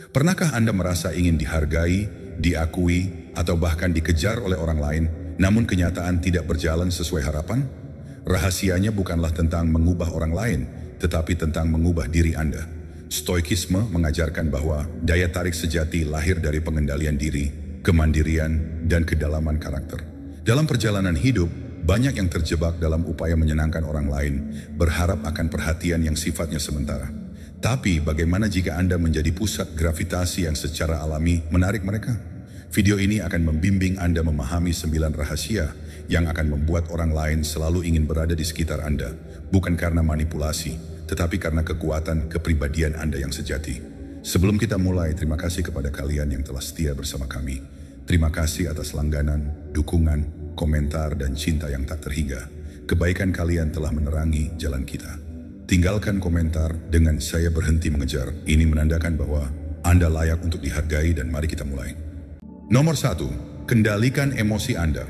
Pernahkah Anda merasa ingin dihargai, diakui, atau bahkan dikejar oleh orang lain, namun kenyataan tidak berjalan sesuai harapan? Rahasianya bukanlah tentang mengubah orang lain, tetapi tentang mengubah diri Anda. Stoikisme mengajarkan bahwa daya tarik sejati lahir dari pengendalian diri, kemandirian, dan kedalaman karakter. Dalam perjalanan hidup, banyak yang terjebak dalam upaya menyenangkan orang lain, berharap akan perhatian yang sifatnya sementara. Tapi bagaimana jika Anda menjadi pusat gravitasi yang secara alami menarik mereka? Video ini akan membimbing Anda memahami 9 rahasia yang akan membuat orang lain selalu ingin berada di sekitar Anda, bukan karena manipulasi, tetapi karena kekuatan kepribadian Anda yang sejati. Sebelum kita mulai, terima kasih kepada kalian yang telah setia bersama kami. Terima kasih atas langganan, dukungan, komentar, dan cinta yang tak terhingga. Kebaikan kalian telah menerangi jalan kita. Tinggalkan komentar dengan "saya berhenti mengejar". Ini menandakan bahwa Anda layak untuk dihargai, dan mari kita mulai. Nomor 1, kendalikan emosi Anda.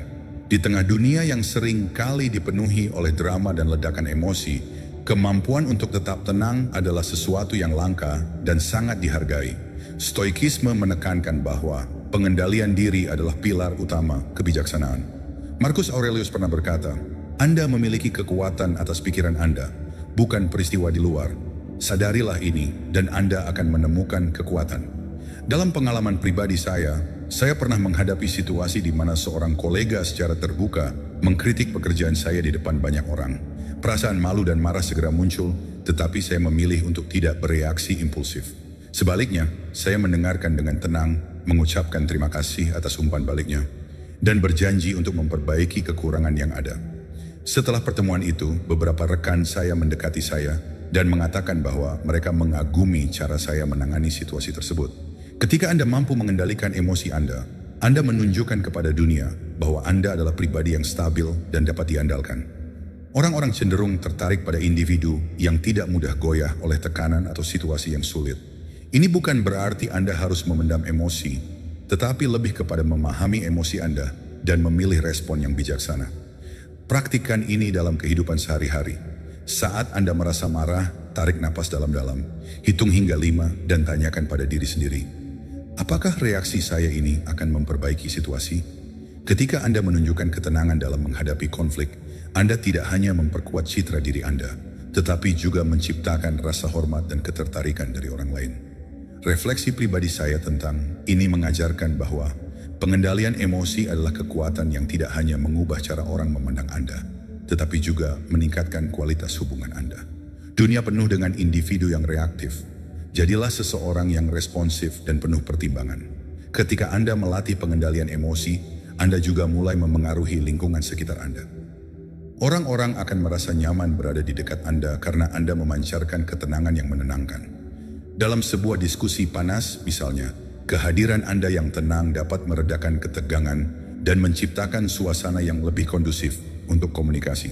Di tengah dunia yang sering kali dipenuhi oleh drama dan ledakan emosi, kemampuan untuk tetap tenang adalah sesuatu yang langka dan sangat dihargai. Stoikisme menekankan bahwa pengendalian diri adalah pilar utama kebijaksanaan. Marcus Aurelius pernah berkata, "Anda memiliki kekuatan atas pikiran Anda, bukan peristiwa di luar. Sadarilah ini dan Anda akan menemukan kekuatan." Dalam pengalaman pribadi saya pernah menghadapi situasi di mana seorang kolega secara terbuka mengkritik pekerjaan saya di depan banyak orang. Perasaan malu dan marah segera muncul, tetapi saya memilih untuk tidak bereaksi impulsif. Sebaliknya, saya mendengarkan dengan tenang, mengucapkan terima kasih atas umpan baliknya, dan berjanji untuk memperbaiki kekurangan yang ada. Setelah pertemuan itu, beberapa rekan saya mendekati saya dan mengatakan bahwa mereka mengagumi cara saya menangani situasi tersebut. Ketika Anda mampu mengendalikan emosi Anda menunjukkan kepada dunia bahwa Anda adalah pribadi yang stabil dan dapat diandalkan. Orang-orang cenderung tertarik pada individu yang tidak mudah goyah oleh tekanan atau situasi yang sulit. Ini bukan berarti Anda harus memendam emosi, tetapi lebih kepada memahami emosi Anda dan memilih respon yang bijaksana. Praktikkan ini dalam kehidupan sehari-hari. Saat Anda merasa marah, tarik napas dalam-dalam, hitung hingga 5 dan tanyakan pada diri sendiri, apakah reaksi saya ini akan memperbaiki situasi? Ketika Anda menunjukkan ketenangan dalam menghadapi konflik, Anda tidak hanya memperkuat citra diri Anda, tetapi juga menciptakan rasa hormat dan ketertarikan dari orang lain. Refleksi pribadi saya tentang ini mengajarkan bahwa pengendalian emosi adalah kekuatan yang tidak hanya mengubah cara orang memandang Anda, tetapi juga meningkatkan kualitas hubungan Anda. Dunia penuh dengan individu yang reaktif. Jadilah seseorang yang responsif dan penuh pertimbangan. Ketika Anda melatih pengendalian emosi, Anda juga mulai memengaruhi lingkungan sekitar Anda. Orang-orang akan merasa nyaman berada di dekat Anda karena Anda memancarkan ketenangan yang menenangkan. Dalam sebuah diskusi panas, misalnya, kehadiran Anda yang tenang dapat meredakan ketegangan dan menciptakan suasana yang lebih kondusif untuk komunikasi.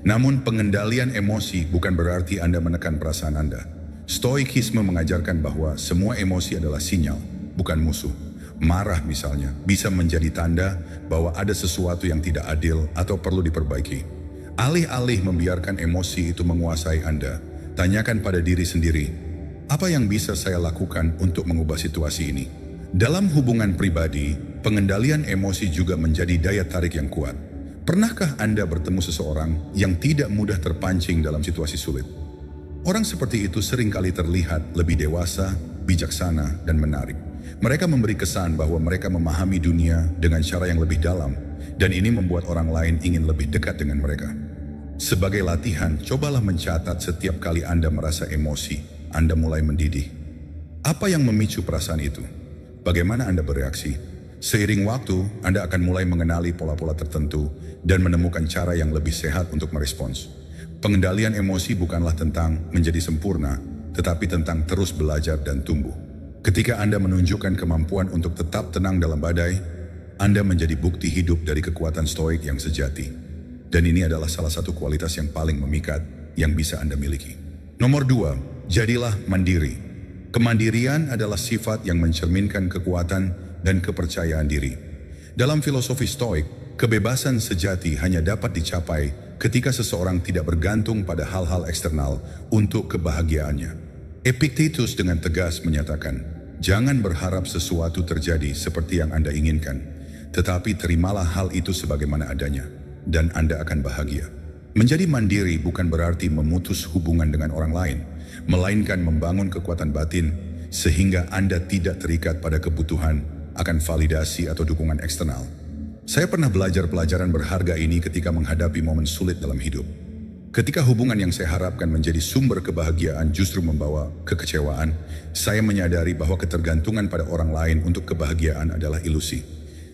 Namun pengendalian emosi bukan berarti Anda menekan perasaan Anda. Stoikisme mengajarkan bahwa semua emosi adalah sinyal, bukan musuh. Marah misalnya bisa menjadi tanda bahwa ada sesuatu yang tidak adil atau perlu diperbaiki. Alih-alih membiarkan emosi itu menguasai Anda, tanyakan pada diri sendiri, apa yang bisa saya lakukan untuk mengubah situasi ini? Dalam hubungan pribadi, pengendalian emosi juga menjadi daya tarik yang kuat. Pernahkah Anda bertemu seseorang yang tidak mudah terpancing dalam situasi sulit? Orang seperti itu seringkali terlihat lebih dewasa, bijaksana, dan menarik. Mereka memberi kesan bahwa mereka memahami dunia dengan cara yang lebih dalam, dan ini membuat orang lain ingin lebih dekat dengan mereka. Sebagai latihan, cobalah mencatat setiap kali Anda merasa emosi, Anda mulai mendidih. Apa yang memicu perasaan itu? Bagaimana Anda bereaksi? Seiring waktu, Anda akan mulai mengenali pola-pola tertentu dan menemukan cara yang lebih sehat untuk merespons. Pengendalian emosi bukanlah tentang menjadi sempurna, tetapi tentang terus belajar dan tumbuh. Ketika Anda menunjukkan kemampuan untuk tetap tenang dalam badai, Anda menjadi bukti hidup dari kekuatan stoik yang sejati. Dan ini adalah salah satu kualitas yang paling memikat yang bisa Anda miliki. Nomor 2, jadilah mandiri. Kemandirian adalah sifat yang mencerminkan kekuatan dan kepercayaan diri. Dalam filosofi stoik, kebebasan sejati hanya dapat dicapai ketika seseorang tidak bergantung pada hal-hal eksternal untuk kebahagiaannya. Epictetus dengan tegas menyatakan, Jangan berharap sesuatu terjadi seperti yang Anda inginkan, tetapi terimalah hal itu sebagaimana adanya, dan Anda akan bahagia. Menjadi mandiri bukan berarti memutus hubungan dengan orang lain, melainkan membangun kekuatan batin sehingga Anda tidak terikat pada kebutuhan akan validasi atau dukungan eksternal. Saya pernah belajar pelajaran berharga ini ketika menghadapi momen sulit dalam hidup. Ketika hubungan yang saya harapkan menjadi sumber kebahagiaan justru membawa kekecewaan, saya menyadari bahwa ketergantungan pada orang lain untuk kebahagiaan adalah ilusi.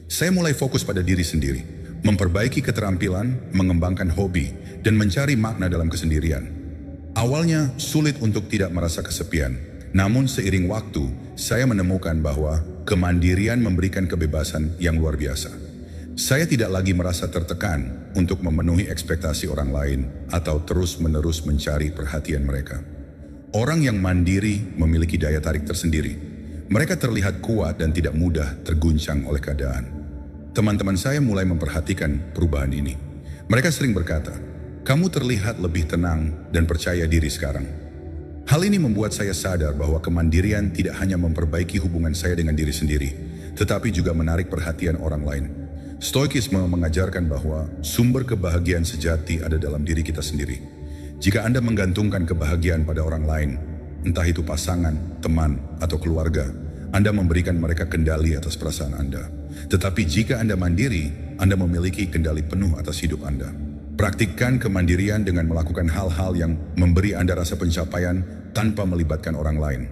Saya mulai fokus pada diri sendiri, memperbaiki keterampilan, mengembangkan hobi, dan mencari makna dalam kesendirian. Awalnya sulit untuk tidak merasa kesepian, namun seiring waktu, saya menemukan bahwa kemandirian memberikan kebebasan yang luar biasa. Saya tidak lagi merasa tertekan untuk memenuhi ekspektasi orang lain atau terus-menerus mencari perhatian mereka. Orang yang mandiri memiliki daya tarik tersendiri. Mereka terlihat kuat dan tidak mudah terguncang oleh keadaan. Teman-teman saya mulai memperhatikan perubahan ini. Mereka sering berkata, "Kamu terlihat lebih tenang dan percaya diri sekarang." Hal ini membuat saya sadar bahwa kemandirian tidak hanya memperbaiki hubungan saya dengan diri sendiri, tetapi juga menarik perhatian orang lain. Stoikisme mengajarkan bahwa sumber kebahagiaan sejati ada dalam diri kita sendiri. Jika Anda menggantungkan kebahagiaan pada orang lain, entah itu pasangan, teman, atau keluarga, Anda memberikan mereka kendali atas perasaan Anda. Tetapi jika Anda mandiri, Anda memiliki kendali penuh atas hidup Anda. Praktikkan kemandirian dengan melakukan hal-hal yang memberi Anda rasa pencapaian tanpa melibatkan orang lain.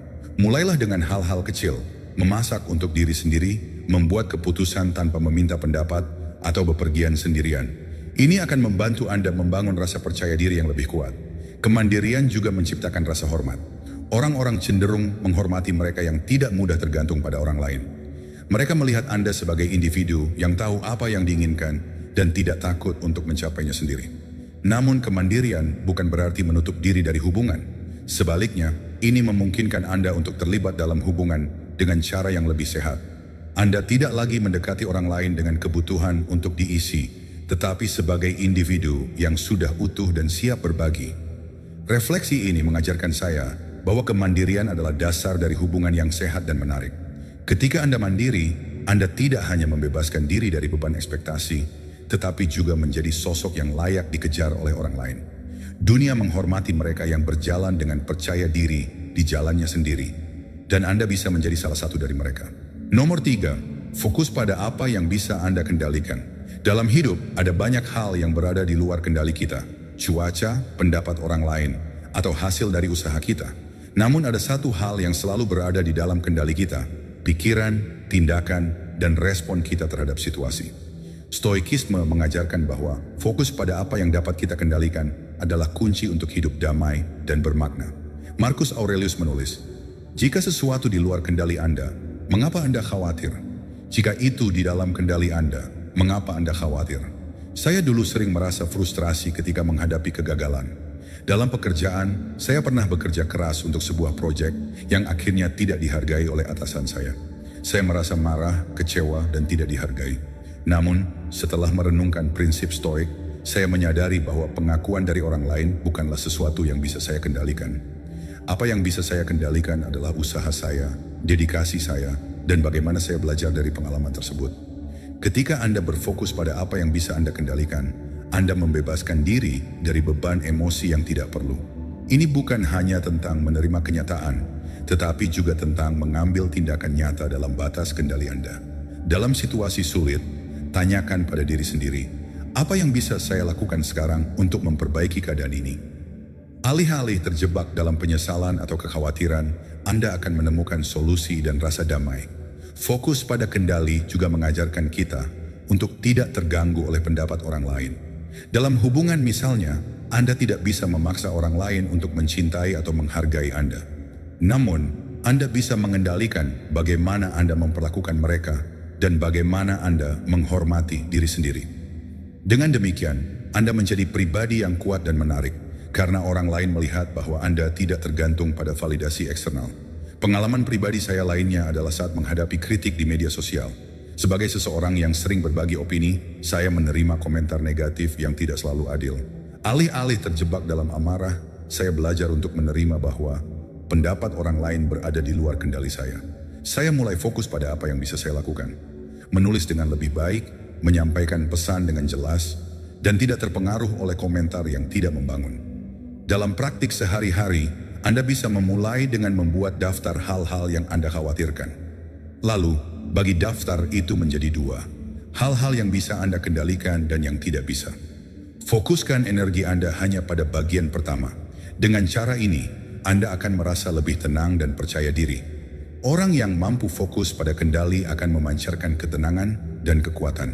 Mulailah dengan hal-hal kecil, memasak untuk diri sendiri, membuat keputusan tanpa meminta pendapat, atau bepergian sendirian. Ini akan membantu Anda membangun rasa percaya diri yang lebih kuat. Kemandirian juga menciptakan rasa hormat. Orang-orang cenderung menghormati mereka yang tidak mudah tergantung pada orang lain. Mereka melihat Anda sebagai individu yang tahu apa yang diinginkan dan tidak takut untuk mencapainya sendiri. Namun kemandirian bukan berarti menutup diri dari hubungan. Sebaliknya, ini memungkinkan Anda untuk terlibat dalam hubungan dengan cara yang lebih sehat. Anda tidak lagi mendekati orang lain dengan kebutuhan untuk diisi, tetapi sebagai individu yang sudah utuh dan siap berbagi. Refleksi ini mengajarkan saya bahwa kemandirian adalah dasar dari hubungan yang sehat dan menarik. Ketika Anda mandiri, Anda tidak hanya membebaskan diri dari beban ekspektasi, tetapi juga menjadi sosok yang layak dikejar oleh orang lain. Dunia menghormati mereka yang berjalan dengan percaya diri di jalannya sendiri, dan Anda bisa menjadi salah satu dari mereka. Nomor 3, fokus pada apa yang bisa Anda kendalikan. Dalam hidup, ada banyak hal yang berada di luar kendali kita. Cuaca, pendapat orang lain, atau hasil dari usaha kita. Namun ada satu hal yang selalu berada di dalam kendali kita. Pikiran, tindakan, dan respon kita terhadap situasi. Stoikisme mengajarkan bahwa fokus pada apa yang dapat kita kendalikan adalah kunci untuk hidup damai dan bermakna. Marcus Aurelius menulis, "Jika sesuatu di luar kendali Anda, mengapa Anda khawatir? Jika itu di dalam kendali Anda, mengapa Anda khawatir?" Saya dulu sering merasa frustrasi ketika menghadapi kegagalan. Dalam pekerjaan, saya pernah bekerja keras untuk sebuah proyek yang akhirnya tidak dihargai oleh atasan saya. Saya merasa marah, kecewa, dan tidak dihargai. Namun, setelah merenungkan prinsip Stoik, saya menyadari bahwa pengakuan dari orang lain bukanlah sesuatu yang bisa saya kendalikan. Apa yang bisa saya kendalikan adalah usaha saya, dedikasi saya, dan bagaimana saya belajar dari pengalaman tersebut. Ketika Anda berfokus pada apa yang bisa Anda kendalikan, Anda membebaskan diri dari beban emosi yang tidak perlu. Ini bukan hanya tentang menerima kenyataan, tetapi juga tentang mengambil tindakan nyata dalam batas kendali Anda. Dalam situasi sulit, tanyakan pada diri sendiri, apa yang bisa saya lakukan sekarang untuk memperbaiki keadaan ini? Alih-alih terjebak dalam penyesalan atau kekhawatiran, Anda akan menemukan solusi dan rasa damai. Fokus pada kendali juga mengajarkan kita untuk tidak terganggu oleh pendapat orang lain. Dalam hubungan misalnya, Anda tidak bisa memaksa orang lain untuk mencintai atau menghargai Anda. Namun, Anda bisa mengendalikan bagaimana Anda memperlakukan mereka dan bagaimana Anda menghormati diri sendiri. Dengan demikian, Anda menjadi pribadi yang kuat dan menarik, karena orang lain melihat bahwa Anda tidak tergantung pada validasi eksternal. Pengalaman pribadi saya lainnya adalah saat menghadapi kritik di media sosial. Sebagai seseorang yang sering berbagi opini, saya menerima komentar negatif yang tidak selalu adil. Alih-alih terjebak dalam amarah, saya belajar untuk menerima bahwa pendapat orang lain berada di luar kendali saya. Saya mulai fokus pada apa yang bisa saya lakukan. Menulis dengan lebih baik, menyampaikan pesan dengan jelas, dan tidak terpengaruh oleh komentar yang tidak membangun. Dalam praktik sehari-hari, Anda bisa memulai dengan membuat daftar hal-hal yang Anda khawatirkan. Lalu, bagi daftar itu menjadi dua. Hal-hal yang bisa Anda kendalikan dan yang tidak bisa. Fokuskan energi Anda hanya pada bagian pertama. Dengan cara ini, Anda akan merasa lebih tenang dan percaya diri. Orang yang mampu fokus pada kendali akan memancarkan ketenangan dan kekuatan.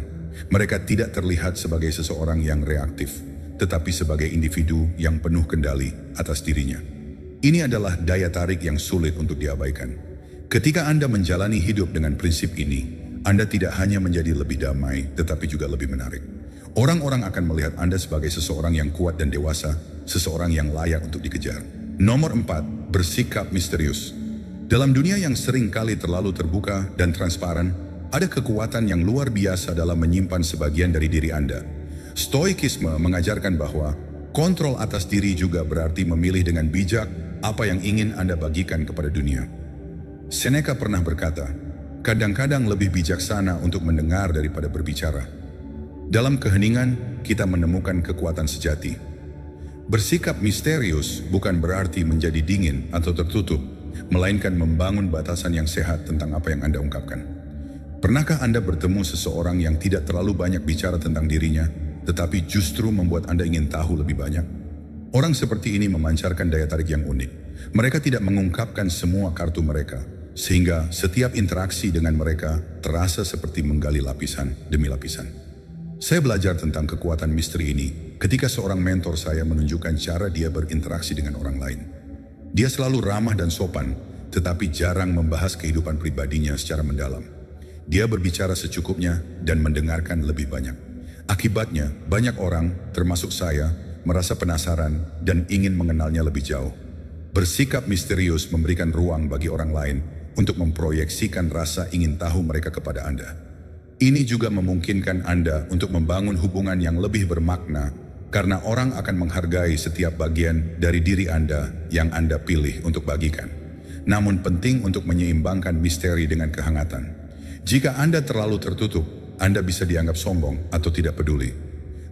Mereka tidak terlihat sebagai seseorang yang reaktif, tetapi sebagai individu yang penuh kendali atas dirinya. Ini adalah daya tarik yang sulit untuk diabaikan. Ketika Anda menjalani hidup dengan prinsip ini, Anda tidak hanya menjadi lebih damai, tetapi juga lebih menarik. Orang-orang akan melihat Anda sebagai seseorang yang kuat dan dewasa, seseorang yang layak untuk dikejar. Nomor 4, bersikap misterius. Dalam dunia yang sering kali terlalu terbuka dan transparan, ada kekuatan yang luar biasa dalam menyimpan sebagian dari diri Anda. Stoikisme mengajarkan bahwa kontrol atas diri juga berarti memilih dengan bijak apa yang ingin Anda bagikan kepada dunia. Seneca pernah berkata, kadang-kadang lebih bijaksana untuk mendengar daripada berbicara. Dalam keheningan, kita menemukan kekuatan sejati. Bersikap misterius bukan berarti menjadi dingin atau tertutup, melainkan membangun batasan yang sehat tentang apa yang Anda ungkapkan. Pernahkah Anda bertemu seseorang yang tidak terlalu banyak bicara tentang dirinya, tetapi justru membuat Anda ingin tahu lebih banyak? Orang seperti ini memancarkan daya tarik yang unik. Mereka tidak mengungkapkan semua kartu mereka, sehingga setiap interaksi dengan mereka terasa seperti menggali lapisan demi lapisan. Saya belajar tentang kekuatan misteri ini ketika seorang mentor saya menunjukkan cara dia berinteraksi dengan orang lain. Dia selalu ramah dan sopan, tetapi jarang membahas kehidupan pribadinya secara mendalam. Dia berbicara secukupnya dan mendengarkan lebih banyak. Akibatnya, banyak orang, termasuk saya, merasa penasaran dan ingin mengenalnya lebih jauh. Bersikap misterius memberikan ruang bagi orang lain untuk memproyeksikan rasa ingin tahu mereka kepada Anda. Ini juga memungkinkan Anda untuk membangun hubungan yang lebih bermakna, karena orang akan menghargai setiap bagian dari diri Anda yang Anda pilih untuk bagikan. Namun penting untuk menyeimbangkan misteri dengan kehangatan. Jika Anda terlalu tertutup, Anda bisa dianggap sombong atau tidak peduli.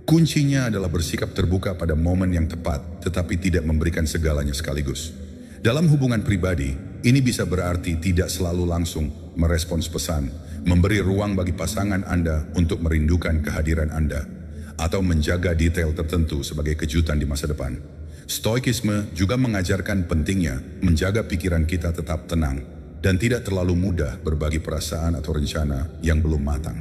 Kuncinya adalah bersikap terbuka pada momen yang tepat, tetapi tidak memberikan segalanya sekaligus. Dalam hubungan pribadi, ini bisa berarti tidak selalu langsung merespons pesan, memberi ruang bagi pasangan Anda untuk merindukan kehadiran Anda, atau menjaga detail tertentu sebagai kejutan di masa depan. Stoikisme juga mengajarkan pentingnya menjaga pikiran kita tetap tenang dan tidak terlalu mudah berbagi perasaan atau rencana yang belum matang.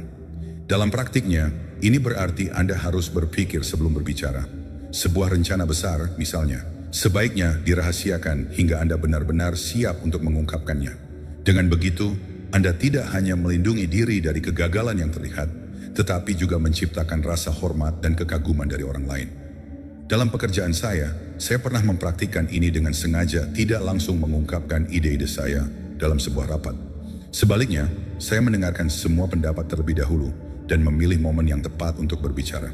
Dalam praktiknya, ini berarti Anda harus berpikir sebelum berbicara. Sebuah rencana besar, misalnya, sebaiknya dirahasiakan hingga Anda benar-benar siap untuk mengungkapkannya. Dengan begitu, Anda tidak hanya melindungi diri dari kegagalan yang terlihat, tetapi juga menciptakan rasa hormat dan kekaguman dari orang lain. Dalam pekerjaan saya pernah mempraktikkan ini dengan sengaja tidak langsung mengungkapkan ide-ide saya dalam sebuah rapat. Sebaliknya, saya mendengarkan semua pendapat terlebih dahulu dan memilih momen yang tepat untuk berbicara.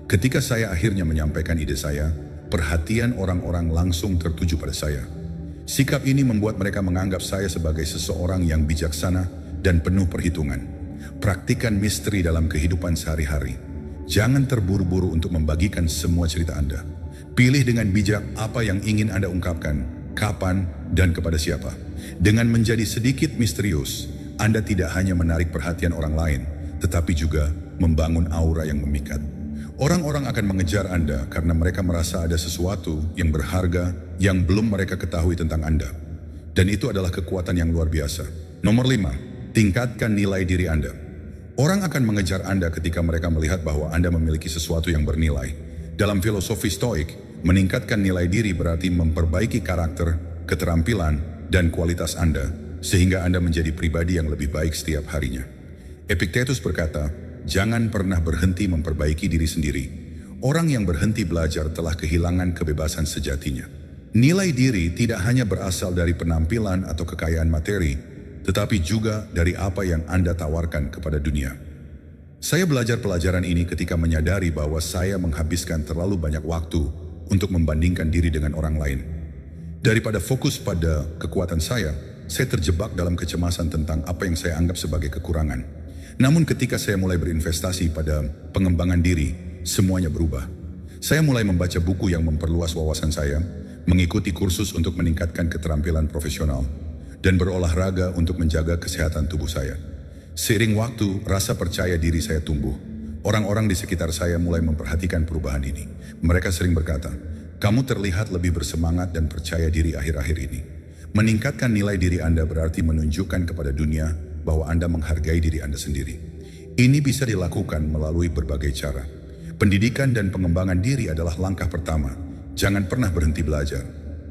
Ketika saya akhirnya menyampaikan ide saya, perhatian orang-orang langsung tertuju pada saya. Sikap ini membuat mereka menganggap saya sebagai seseorang yang bijaksana dan penuh perhitungan. Praktikan misteri dalam kehidupan sehari-hari. Jangan terburu-buru untuk membagikan semua cerita Anda. Pilih dengan bijak apa yang ingin Anda ungkapkan, kapan, dan kepada siapa. Dengan menjadi sedikit misterius, Anda tidak hanya menarik perhatian orang lain, tetapi juga membangun aura yang memikat. Orang-orang akan mengejar Anda karena mereka merasa ada sesuatu yang berharga yang belum mereka ketahui tentang Anda. Dan itu adalah kekuatan yang luar biasa. Nomor 5, tingkatkan nilai diri Anda. Orang akan mengejar Anda ketika mereka melihat bahwa Anda memiliki sesuatu yang bernilai. Dalam filosofi Stoik, meningkatkan nilai diri berarti memperbaiki karakter, keterampilan, dan kualitas Anda, sehingga Anda menjadi pribadi yang lebih baik setiap harinya. Epictetus berkata, jangan pernah berhenti memperbaiki diri sendiri. Orang yang berhenti belajar telah kehilangan kebebasan sejatinya. Nilai diri tidak hanya berasal dari penampilan atau kekayaan materi, tetapi juga dari apa yang Anda tawarkan kepada dunia. Saya belajar pelajaran ini ketika menyadari bahwa saya menghabiskan terlalu banyak waktu untuk membandingkan diri dengan orang lain. Daripada fokus pada kekuatan saya saya terjebak dalam kecemasan tentang apa yang saya anggap sebagai kekurangan. Namun ketika saya mulai berinvestasi pada pengembangan diri, semuanya berubah. Saya mulai membaca buku yang memperluas wawasan saya, mengikuti kursus untuk meningkatkan keterampilan profesional, dan berolahraga untuk menjaga kesehatan tubuh saya. Seiring waktu, rasa percaya diri saya tumbuh. Orang-orang di sekitar saya mulai memperhatikan perubahan ini. Mereka sering berkata, "Kamu terlihat lebih bersemangat dan percaya diri akhir-akhir ini." Meningkatkan nilai diri Anda berarti menunjukkan kepada dunia bahwa Anda menghargai diri Anda sendiri. Ini bisa dilakukan melalui berbagai cara. Pendidikan dan pengembangan diri adalah langkah pertama. Jangan pernah berhenti belajar.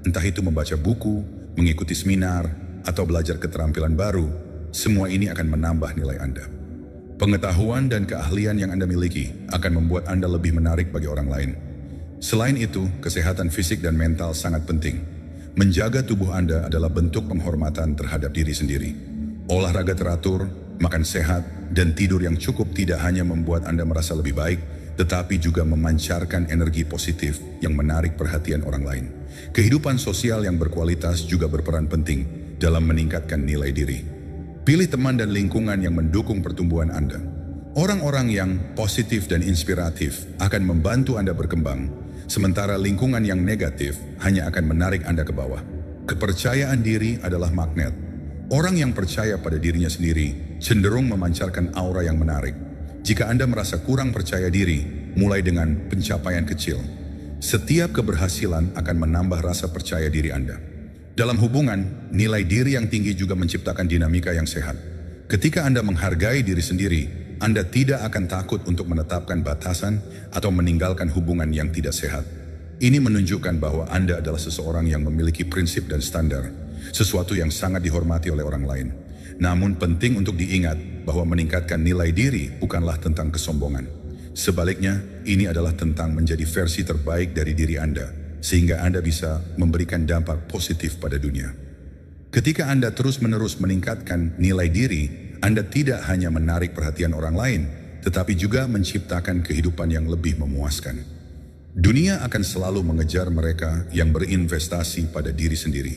Entah itu membaca buku, mengikuti seminar, atau belajar keterampilan baru, semua ini akan menambah nilai Anda. Pengetahuan dan keahlian yang Anda miliki akan membuat Anda lebih menarik bagi orang lain. Selain itu, kesehatan fisik dan mental sangat penting. Menjaga tubuh Anda adalah bentuk penghormatan terhadap diri sendiri. Olahraga teratur, makan sehat, dan tidur yang cukup tidak hanya membuat Anda merasa lebih baik, tetapi juga memancarkan energi positif yang menarik perhatian orang lain. Kehidupan sosial yang berkualitas juga berperan penting dalam meningkatkan nilai diri. Pilih teman dan lingkungan yang mendukung pertumbuhan Anda. Orang-orang yang positif dan inspiratif akan membantu Anda berkembang, sementara lingkungan yang negatif hanya akan menarik Anda ke bawah. Kepercayaan diri adalah magnet. Orang yang percaya pada dirinya sendiri cenderung memancarkan aura yang menarik. Jika Anda merasa kurang percaya diri, mulai dengan pencapaian kecil. Setiap keberhasilan akan menambah rasa percaya diri Anda. Dalam hubungan, nilai diri yang tinggi juga menciptakan dinamika yang sehat. Ketika Anda menghargai diri sendiri, Anda tidak akan takut untuk menetapkan batasan atau meninggalkan hubungan yang tidak sehat. Ini menunjukkan bahwa Anda adalah seseorang yang memiliki prinsip dan standar, sesuatu yang sangat dihormati oleh orang lain. Namun penting untuk diingat bahwa meningkatkan nilai diri bukanlah tentang kesombongan. Sebaliknya, ini adalah tentang menjadi versi terbaik dari diri Anda, sehingga Anda bisa memberikan dampak positif pada dunia. Ketika Anda terus-menerus meningkatkan nilai diri, Anda tidak hanya menarik perhatian orang lain, tetapi juga menciptakan kehidupan yang lebih memuaskan. Dunia akan selalu mengejar mereka yang berinvestasi pada diri sendiri,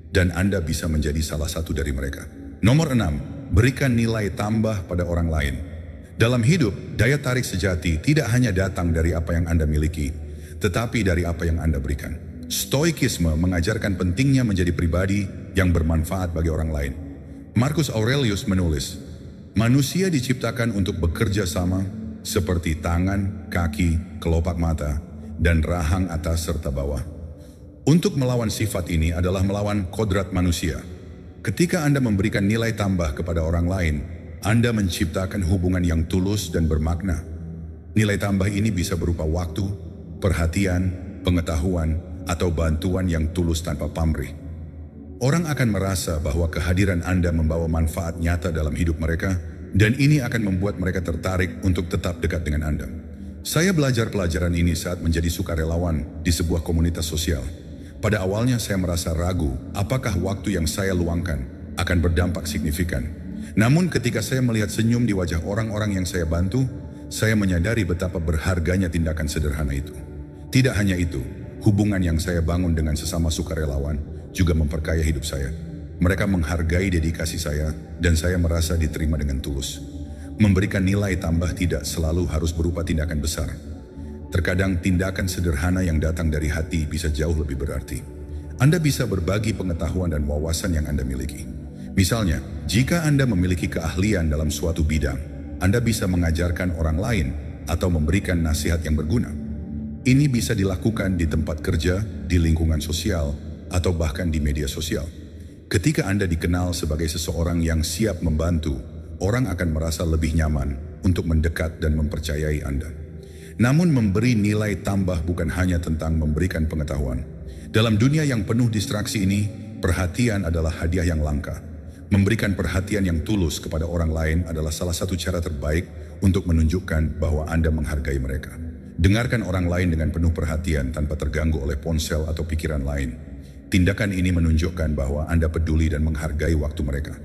dan Anda bisa menjadi salah satu dari mereka. Nomor 6, berikan nilai tambah pada orang lain. Dalam hidup, daya tarik sejati tidak hanya datang dari apa yang Anda miliki, tetapi dari apa yang Anda berikan. Stoikisme mengajarkan pentingnya menjadi pribadi yang bermanfaat bagi orang lain. Marcus Aurelius menulis, "Manusia diciptakan untuk bekerja sama seperti tangan, kaki, kelopak mata, dan rahang atas serta bawah. Untuk melawan sifat ini adalah melawan kodrat manusia. Ketika Anda memberikan nilai tambah kepada orang lain, Anda menciptakan hubungan yang tulus dan bermakna. Nilai tambah ini bisa berupa waktu, perhatian, pengetahuan, atau bantuan yang tulus tanpa pamrih. Orang akan merasa bahwa kehadiran Anda membawa manfaat nyata dalam hidup mereka, dan ini akan membuat mereka tertarik untuk tetap dekat dengan Anda. Saya belajar pelajaran ini saat menjadi sukarelawan di sebuah komunitas sosial. Pada awalnya saya merasa ragu apakah waktu yang saya luangkan akan berdampak signifikan. Namun ketika saya melihat senyum di wajah orang-orang yang saya bantu, saya menyadari betapa berharganya tindakan sederhana itu. Tidak hanya itu, hubungan yang saya bangun dengan sesama sukarelawan juga memperkaya hidup saya. Mereka menghargai dedikasi saya dan saya merasa diterima dengan tulus. Memberikan nilai tambah tidak selalu harus berupa tindakan besar. Terkadang tindakan sederhana yang datang dari hati bisa jauh lebih berarti. Anda bisa berbagi pengetahuan dan wawasan yang Anda miliki. Misalnya, jika Anda memiliki keahlian dalam suatu bidang, Anda bisa mengajarkan orang lain atau memberikan nasihat yang berguna. Ini bisa dilakukan di tempat kerja, di lingkungan sosial, atau bahkan di media sosial. Ketika Anda dikenal sebagai seseorang yang siap membantu, orang akan merasa lebih nyaman untuk mendekat dan mempercayai Anda. Namun memberi nilai tambah bukan hanya tentang memberikan pengetahuan. Dalam dunia yang penuh distraksi ini, perhatian adalah hadiah yang langka. Memberikan perhatian yang tulus kepada orang lain adalah salah satu cara terbaik untuk menunjukkan bahwa Anda menghargai mereka. Dengarkan orang lain dengan penuh perhatian tanpa terganggu oleh ponsel atau pikiran lain. Tindakan ini menunjukkan bahwa Anda peduli dan menghargai waktu mereka.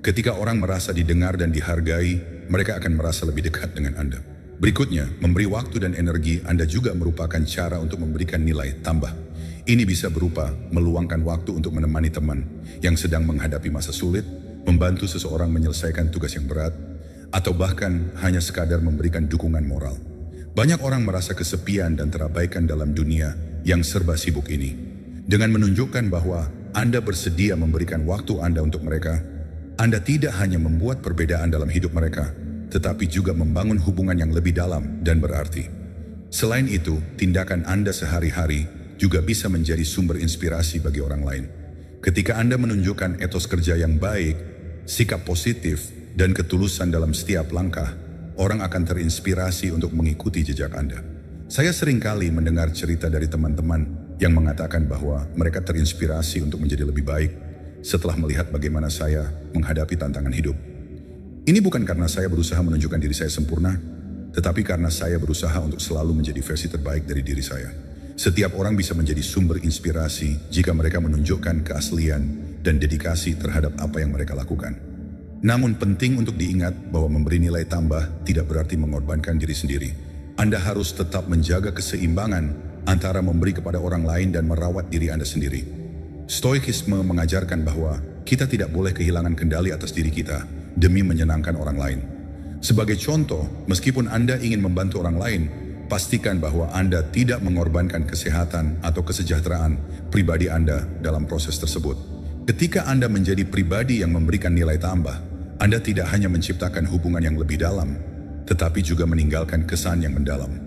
Ketika orang merasa didengar dan dihargai, mereka akan merasa lebih dekat dengan Anda. Berikutnya, memberi waktu dan energi Anda juga merupakan cara untuk memberikan nilai tambah. Ini bisa berupa meluangkan waktu untuk menemani teman yang sedang menghadapi masa sulit, membantu seseorang menyelesaikan tugas yang berat, atau bahkan hanya sekadar memberikan dukungan moral. Banyak orang merasa kesepian dan terabaikan dalam dunia yang serba sibuk ini. Dengan menunjukkan bahwa Anda bersedia memberikan waktu Anda untuk mereka, Anda tidak hanya membuat perbedaan dalam hidup mereka, tetapi juga membangun hubungan yang lebih dalam dan berarti. Selain itu, tindakan Anda sehari-hari juga bisa menjadi sumber inspirasi bagi orang lain. Ketika Anda menunjukkan etos kerja yang baik, sikap positif, dan ketulusan dalam setiap langkah, orang akan terinspirasi untuk mengikuti jejak Anda. Saya seringkali mendengar cerita dari teman-teman yang mengatakan bahwa mereka terinspirasi untuk menjadi lebih baik setelah melihat bagaimana saya menghadapi tantangan hidup. Ini bukan karena saya berusaha menunjukkan diri saya sempurna, tetapi karena saya berusaha untuk selalu menjadi versi terbaik dari diri saya. Setiap orang bisa menjadi sumber inspirasi jika mereka menunjukkan keaslian dan dedikasi terhadap apa yang mereka lakukan. Namun penting untuk diingat bahwa memberi nilai tambah tidak berarti mengorbankan diri sendiri. Anda harus tetap menjaga keseimbangan antara memberi kepada orang lain dan merawat diri Anda sendiri. Stoikisme mengajarkan bahwa kita tidak boleh kehilangan kendali atas diri kita demi menyenangkan orang lain. Sebagai contoh, meskipun Anda ingin membantu orang lain, pastikan bahwa Anda tidak mengorbankan kesehatan atau kesejahteraan pribadi Anda dalam proses tersebut. Ketika Anda menjadi pribadi yang memberikan nilai tambah, Anda tidak hanya menciptakan hubungan yang lebih dalam, tetapi juga meninggalkan kesan yang mendalam.